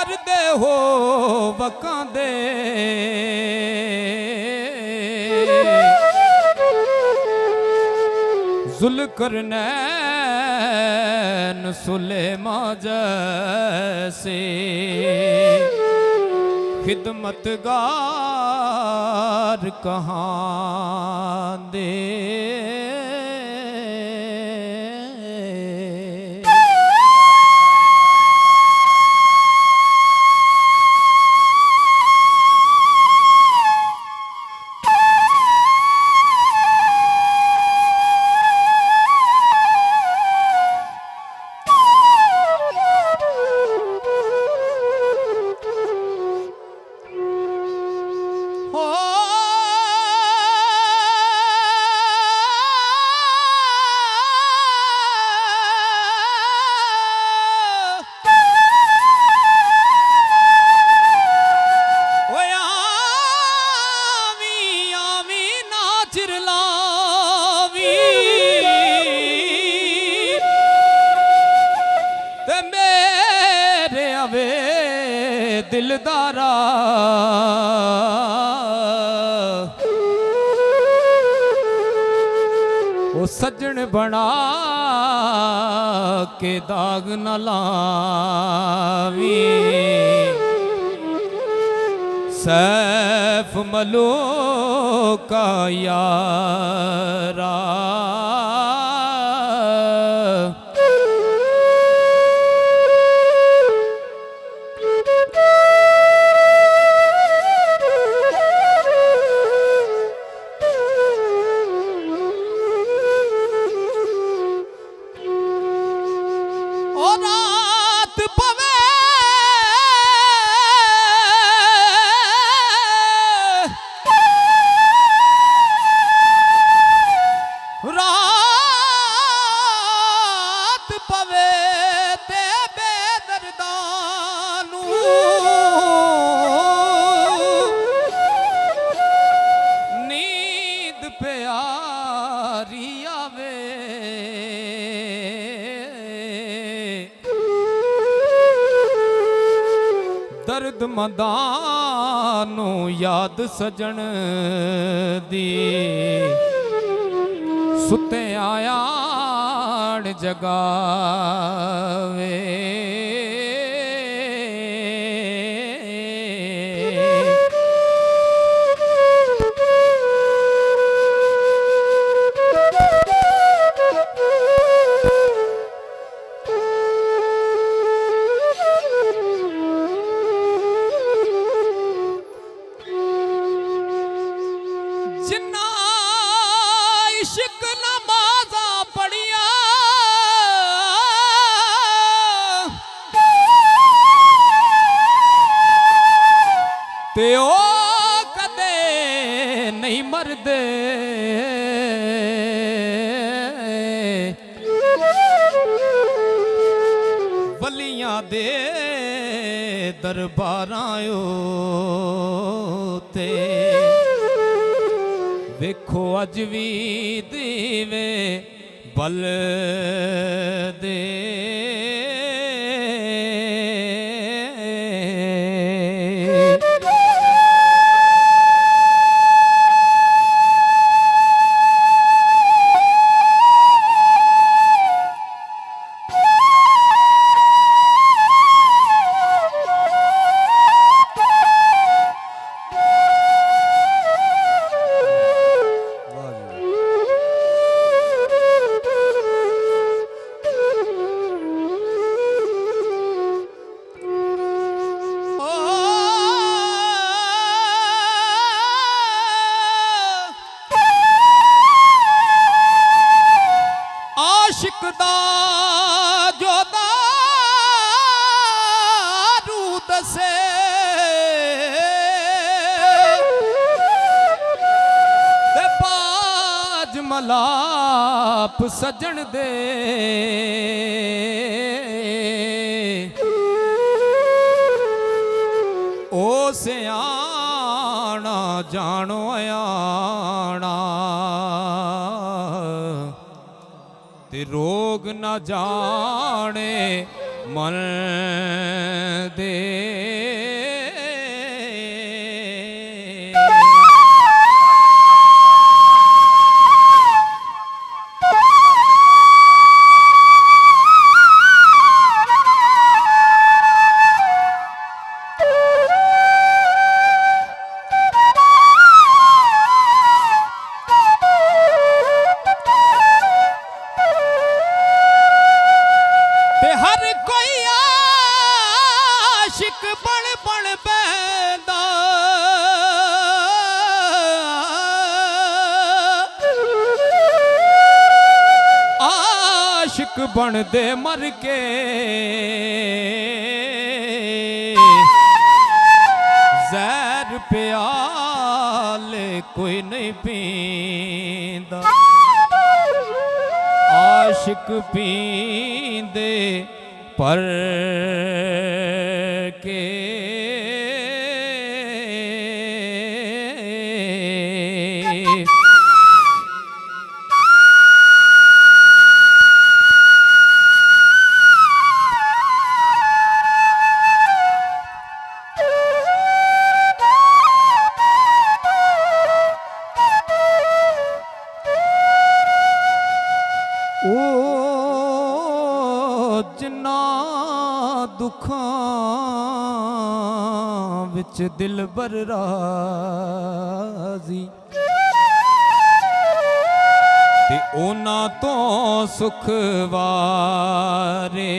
डरदे हो वकांदे जुल्करनैन सुलेमान जैसे खिदमतगार कहाँ दे। दिलदारा ओ सजन बना के दाग न लावी। सैफ मलूक का यारा दर्द मदानू याद सजन दी सुते आयान जगावे। जिन्ना इश्क नमाज़ा पढ़िया ते ओ कदे नहीं मरदे। वलियां दे दरबारां ते देखो अज भी दीवे बल दे। आशिक दा जो दारू दसे ते पाज मलाप सजन दे। ओ सियाना जानो आयाना ते रोग न जाने मन दे हर कोई आशिक बन बन पैदा आशिक बन दे मर के जहर प्याले कोई नहीं पींदा आशिक पींदे पर के जिन्ना दुखां विच दिलबर राज़ी ते ओना तो सुख वारे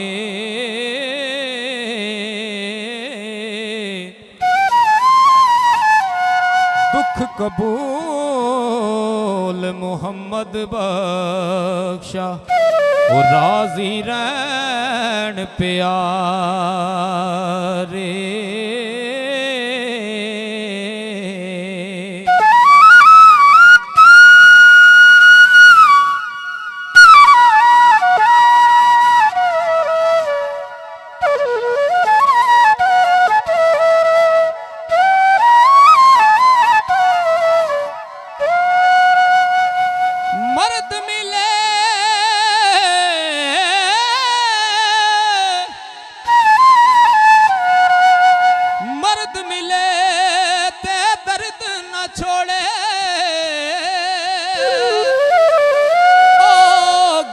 दुख कबूल मुहम्मद बख्शा वो राजी रैन प्यारे मर्द मिले मर्द मिले ते दर्द न छोड़े ओ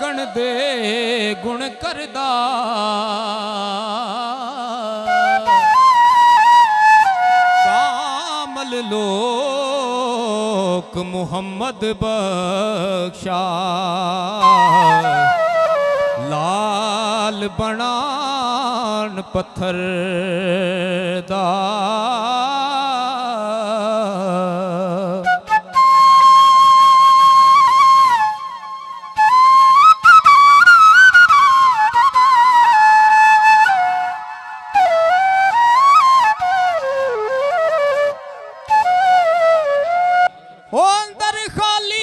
गण दे गुण करदा कामल लोक मुहम्मद बख्शा लाल बनान पत्थर दा ओ अंदर खाली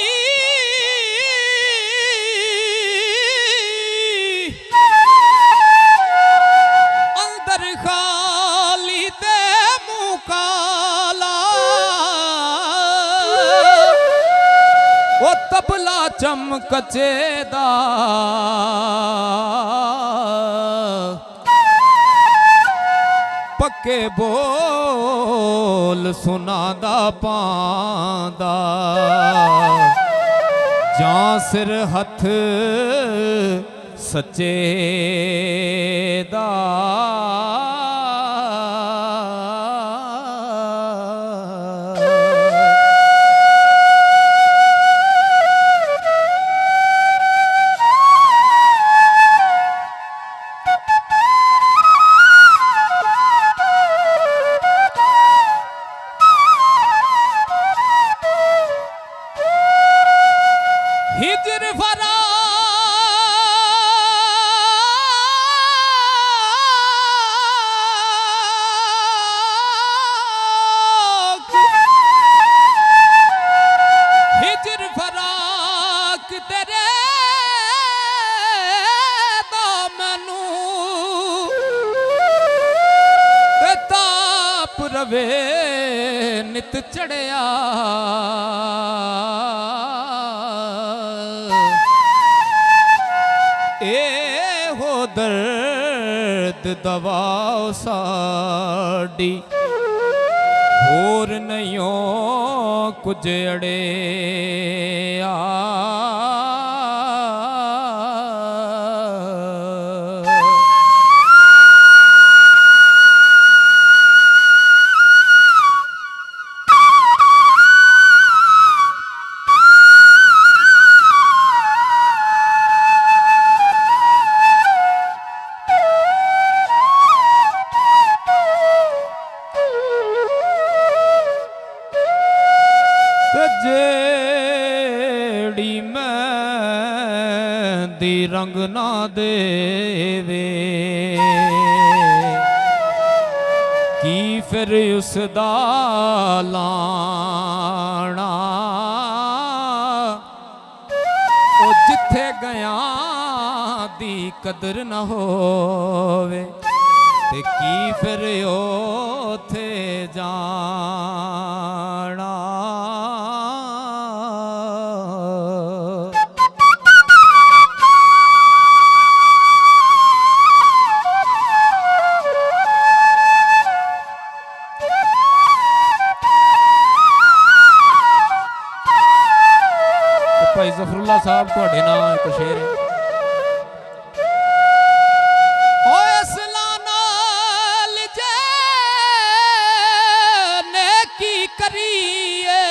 अंदर खाली ते मुँह काला ओ तबला चमकचे दा पक्के बोल सुनादा पांदा जां सिर हथ सच्चे दा हिजर फरा हिजर फराक तेरे दा मैनू ते ताप रवे नित चढ़िया ए हो दर्द वैद दवा साडी होर नहीं कुछ अड़े आ जेड़ी मेहंदी रंग ना देवे की फिर उसदा लाना ओ जिथे गया दी कदर न होवे ते की फिर ओथे जाना। भाई जफरुल्ला साहब तुहाडे नाल एक शेर है। ओ असला नाल जे नेकी करिए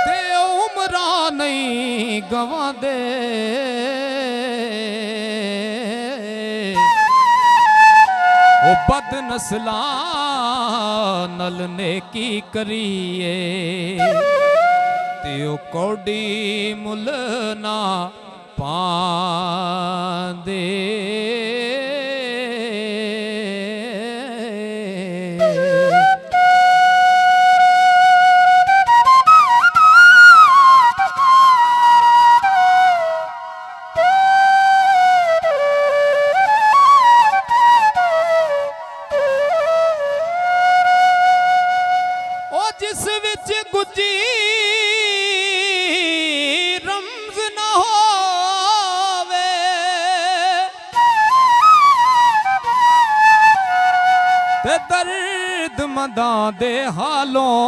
ते उमरा नहीं गवांदे ओ बद नस्ला नल नेकी करिए ते ओ कौड़ी मुल ना पांदे। जिस विच गुजी रमज न होवे ते दर्द मदां दे हालों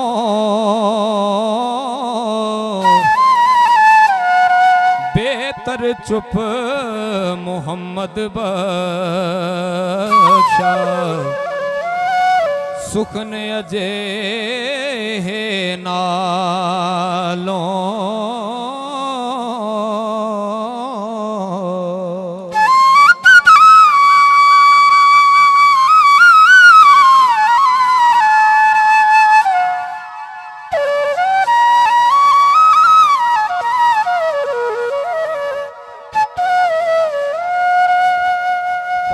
बेहतर चुप मुहम्मद बख्शा सुखन अजे नालों